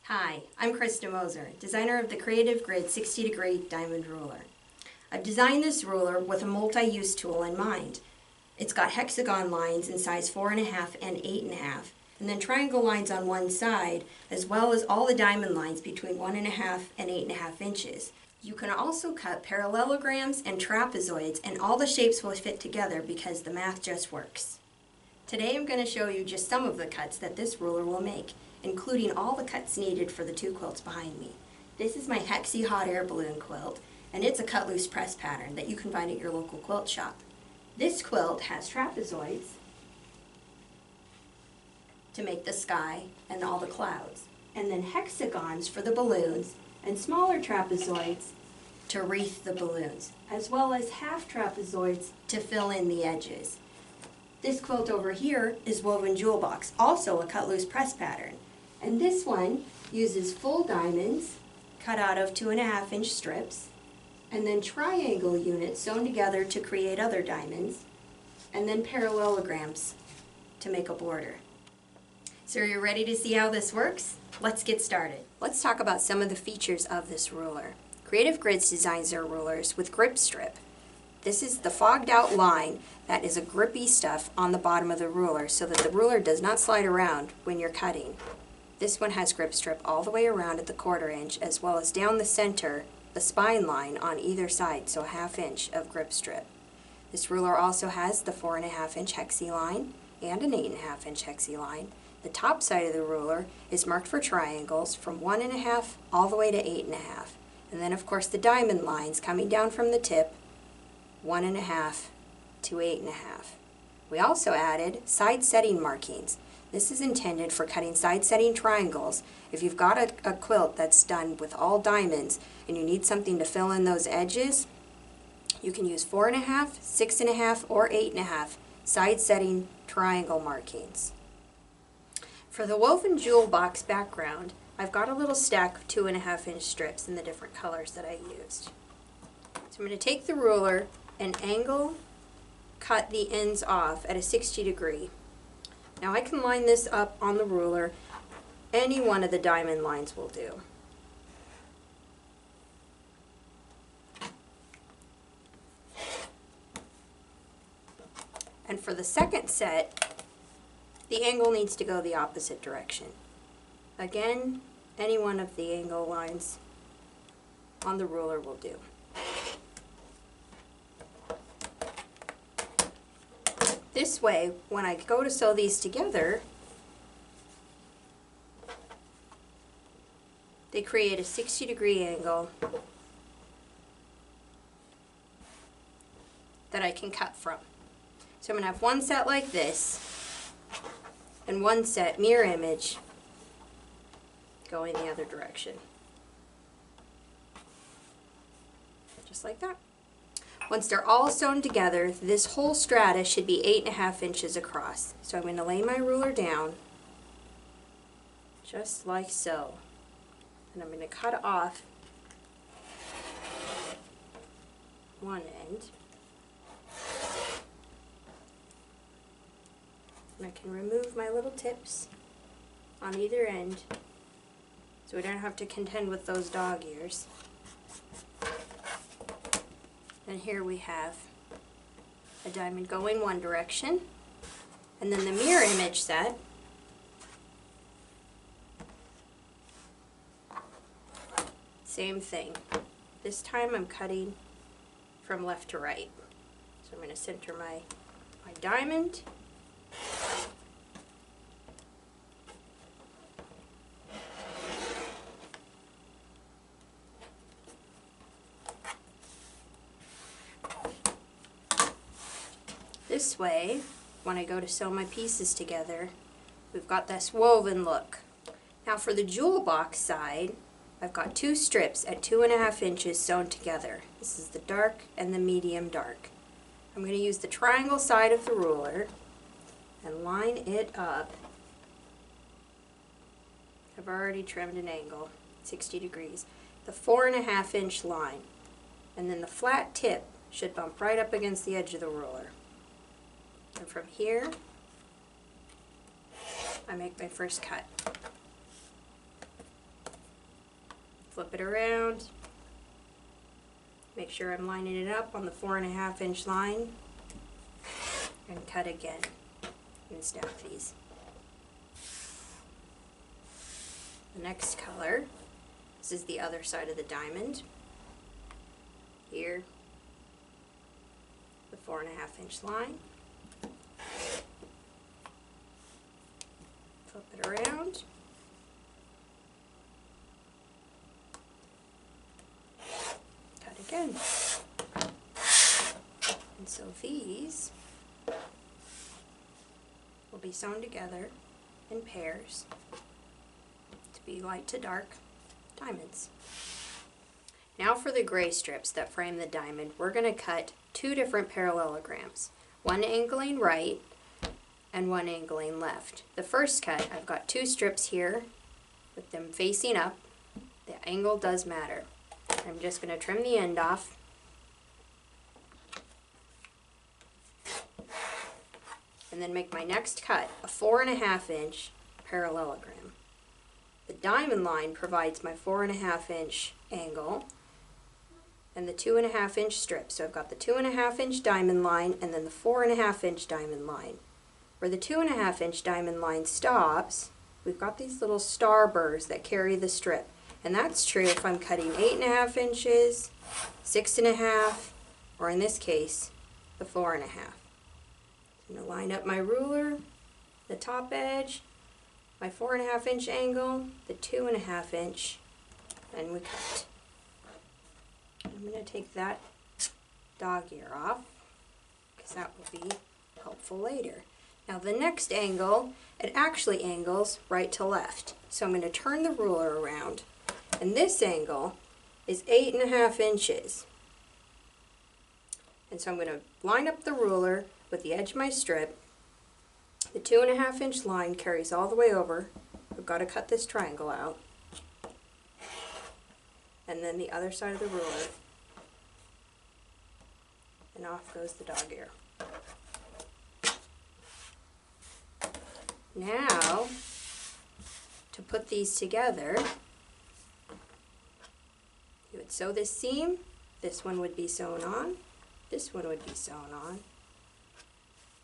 Hi, I'm Krista Moser, designer of the Creative Grid 60-degree diamond ruler. I've designed this ruler with a multi-use tool in mind. It's got hexagon lines in size 4.5 and 8.5, and then triangle lines on one side, as well as all the diamond lines between 1.5 and 8.5 inches. You can also cut parallelograms and trapezoids, and all the shapes will fit together because the math just works. Today I'm going to show you just some of the cuts that this ruler will make, including all the cuts needed for the two quilts behind me. This is my Hexi hot air balloon quilt, and it's a cut loose press pattern that you can find at your local quilt shop. This quilt has trapezoids to make the sky and all the clouds, and then hexagons for the balloons and smaller trapezoids to wreath the balloons, as well as half trapezoids to fill in the edges. This quilt over here is woven jewel box, also a cut loose press pattern. And this one uses full diamonds cut out of 2.5 inch strips, and then triangle units sewn together to create other diamonds, and then parallelograms to make a border. So are you ready to see how this works? Let's get started. Let's talk about some of the features of this ruler. Creative Grids designs their rulers with grip strip. This is the fogged out line that is a grippy stuff on the bottom of the ruler so that the ruler does not slide around when you're cutting. This one has grip strip all the way around at the 1/4 inch, as well as down the center, the spine line on either side, so 1/2 inch of grip strip. This ruler also has the 4.5 inch hexi line and an 8.5 inch hexi line. The top side of the ruler is marked for triangles from 1.5 all the way to 8.5. And then of course the diamond lines coming down from the tip, 1.5 to 8.5. We also added side setting markings. This is intended for cutting side setting triangles. If you've got a quilt that's done with all diamonds and you need something to fill in those edges, you can use 4.5, 6.5, or 8.5 side setting triangle markings. For the woven jewel box background, I've got a little stack of 2.5 inch strips in the different colors that I used. So I'm going to take the ruler and angle cut the ends off at a 60 degree. Now I can line this up on the ruler. Any one of the diamond lines will do. And for the second set, the angle needs to go the opposite direction. Again, any one of the angle lines on the ruler will do. This way, when I go to sew these together, they create a 60 degree angle that I can cut from. So I'm going to have one set like this and one set mirror image going the other direction. Just like that. Once they're all sewn together, this whole strata should be 8.5 inches across. So I'm going to lay my ruler down, just like so. And I'm going to cut off one end. And I can remove my little tips on either end so we don't have to contend with those dog ears. And here we have a diamond going one direction, and then the mirror image set same thing. This time I'm cutting from left to right. So I'm going to center my diamond. This way, when I go to sew my pieces together, we've got this woven look. Now for the jewel box side, I've got 2 strips at 2.5 inches sewn together. This is the dark and the medium dark. I'm going to use the triangle side of the ruler and line it up. I've already trimmed an angle, 60 degrees. The 4.5 inch line, and then the flat tip should bump right up against the edge of the ruler. And from here, I make my first cut. flip it around, make sure I'm lining it up on the 4.5 inch line, and cut again and stack these. The next color, this is the other side of the diamond. Here, the 4.5 inch line. Flip it around. Cut again. And so these will be sewn together in pairs to be light to dark diamonds. Now for the gray strips that frame the diamond, we're going to cut 2 different parallelograms, one angling right and one angling left. The first cut, I've got 2 strips here with them facing up. The angle does matter. I'm just going to trim the end off. And then make my next cut a 4.5 inch parallelogram. The diamond line provides my 4.5 inch angle and the 2.5 inch strip. So I've got the 2.5 inch diamond line and then the 4.5 inch diamond line. Where the 2.5 inch diamond line stops, we've got these little star burrs that carry the strip. And that's true if I'm cutting 8.5 inches, 6.5, or in this case, the 4.5. I'm going to line up my ruler, the top edge, my 4.5 inch angle, the 2.5 inch, and we cut. I'm going to take that dog ear off because that will be helpful later. Now the next angle, it actually angles right to left. So I'm going to turn the ruler around, and this angle is 8.5 inches. And so I'm going to line up the ruler with the edge of my strip. The 2.5 inch line carries all the way over. I've got to cut this triangle out. And then the other side of the ruler. And off goes the dog ear. Now, to put these together, you would sew this seam, this one would be sewn on, this one would be sewn on,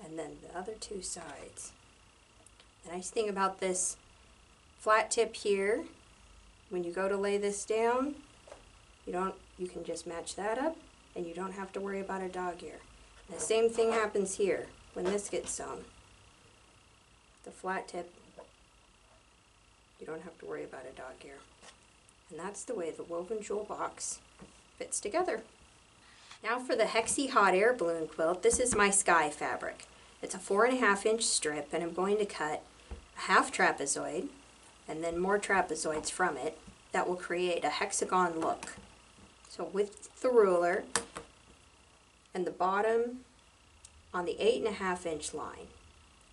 and then the other 2 sides. The nice thing about this flat tip here, when you go to lay this down, you can just match that up and you don't have to worry about a dog ear. And the same thing happens here when this gets sewn. The flat tip, you don't have to worry about a dog ear. And that's the way the woven jewel box fits together. Now for the Hexi hot air balloon quilt, this is my sky fabric. It's a 4.5 inch strip, and I'm going to cut a half trapezoid and then more trapezoids from it that will create a hexagon look. So with the ruler and the bottom on the 8.5 inch line,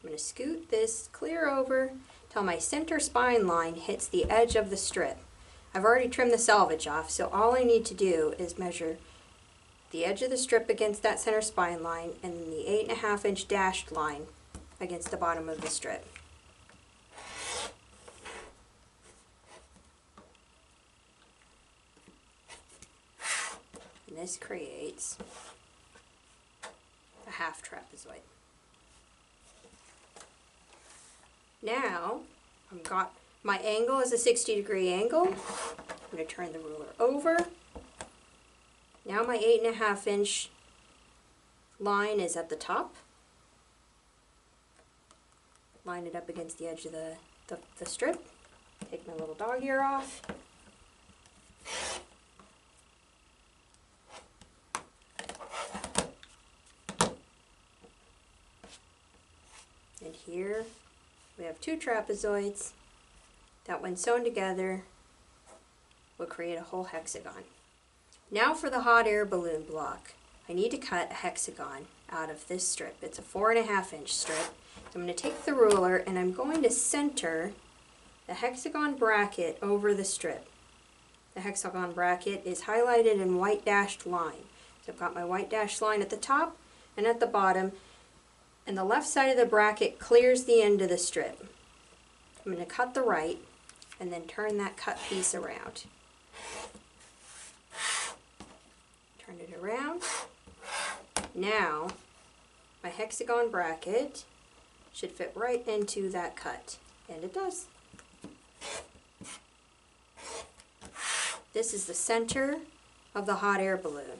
I'm going to scoot this clear over till my center spine line hits the edge of the strip. I've already trimmed the selvage off, so all I need to do is measure the edge of the strip against that center spine line and the 8.5 inch dashed line against the bottom of the strip. And this creates a half trapezoid. Now, I've got my angle is a 60-degree angle. I'm going to turn the ruler over. Now my 8.5 inch line is at the top. Line it up against the edge of the strip. Take my little dog ear off. And here we have 2 trapezoids that when sewn together will create a whole hexagon. Now for the hot air balloon block. I need to cut a hexagon out of this strip. It's a 4.5 inch strip. So I'm going to take the ruler and I'm going to center the hexagon bracket over the strip. The hexagon bracket is highlighted in white dashed line. So I've got my white dashed line at the top and at the bottom, and the left side of the bracket clears the end of the strip. I'm going to cut the right and then turn that cut piece around. Turn it around. Now, my hexagon bracket should fit right into that cut, and it does. This is the center of the hot air balloon.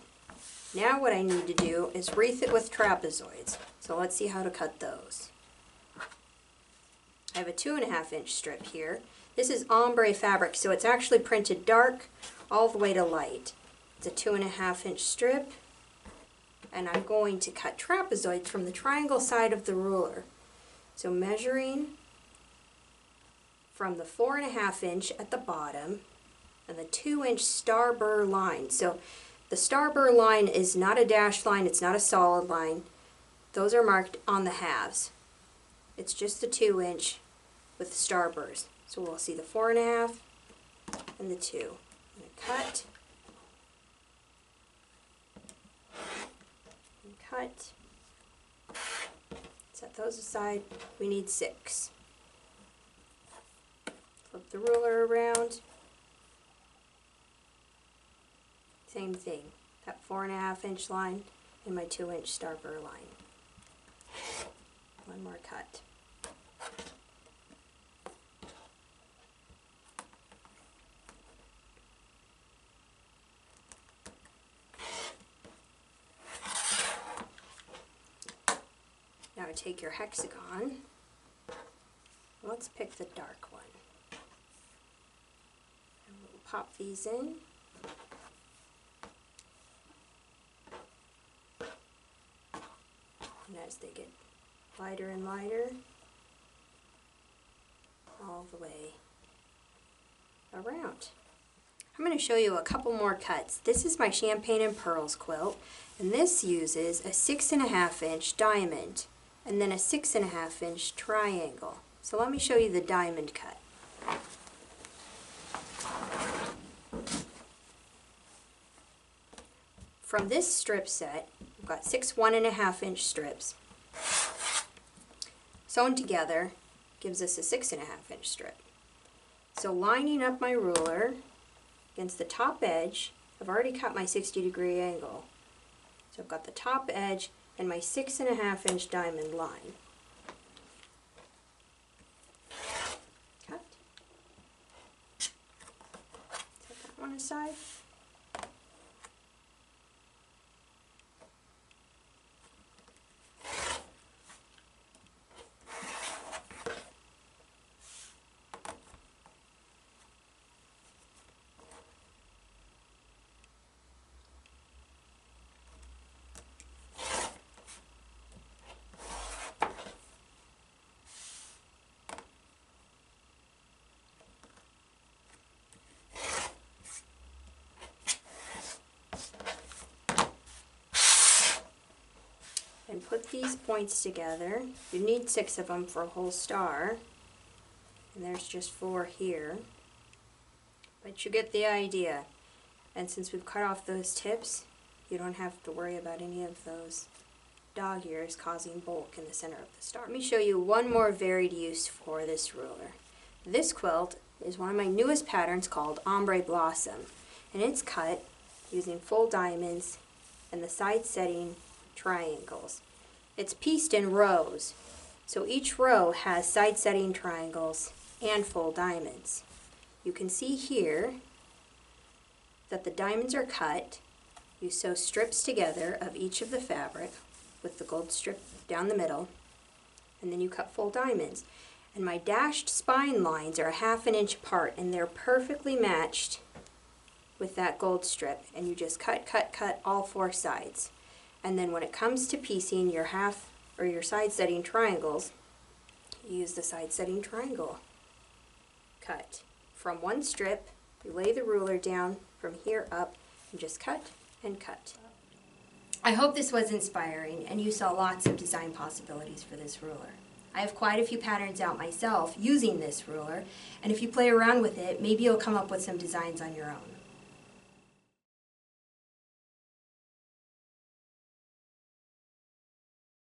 Now what I need to do is wreath it with trapezoids. So let's see how to cut those. I have a 2.5 inch strip here. This is ombre fabric, so it's actually printed dark all the way to light. It's a 2.5 inch strip, and I'm going to cut trapezoids from the triangle side of the ruler. So measuring from the 4.5 inch at the bottom and the 2 inch star burr line. So the star burr line is not a dashed line, it's not a solid line. Those are marked on the halves. It's just the 2 inch with star burrs. So we'll see the 4.5 and the 2. I'm going to cut and cut. Set those aside. We need 6. Flip the ruler around. Same thing, that 4.5 inch line and my 2 inch star burr line. One more cut. Now take your hexagon. Let's pick the dark one. And we'll pop these in. And as they get lighter and lighter, all the way around. I'm going to show you a couple more cuts. This is my Champagne and Pearls quilt, and this uses a 6.5 inch diamond and then a 6.5 inch triangle. So let me show you the diamond cut. From this strip set, I've got 6 1.5 inch strips. Sewn together gives us a 6.5 inch strip. So lining up my ruler against the top edge, I've already cut my 60-degree angle. So I've got the top edge and my 6.5 inch diamond line. Cut. Set that one aside. And put these points together. You need 6 of them for a whole star, and there's just 4 here, but you get the idea. And since we've cut off those tips, you don't have to worry about any of those dog ears causing bulk in the center of the star. Let me show you one more varied use for this ruler. This quilt is one of my newest patterns called Ombre Blossom, and it's cut using full diamonds and the side setting triangles. It's pieced in rows, so each row has side setting triangles and full diamonds. You can see here that the diamonds are cut. You sew strips together of each of the fabric with the gold strip down the middle, and then you cut full diamonds. And my dashed spine lines are 1/2 inch apart, and they're perfectly matched with that gold strip, and you just cut, cut, cut all 4 sides. And then when it comes to piecing your your side setting triangles, you use the side setting triangle cut. From one strip, you lay the ruler down from here up and just cut and cut. I hope this was inspiring and you saw lots of design possibilities for this ruler. I have quite a few patterns out myself using this ruler, and if you play around with it, maybe you'll come up with some designs on your own.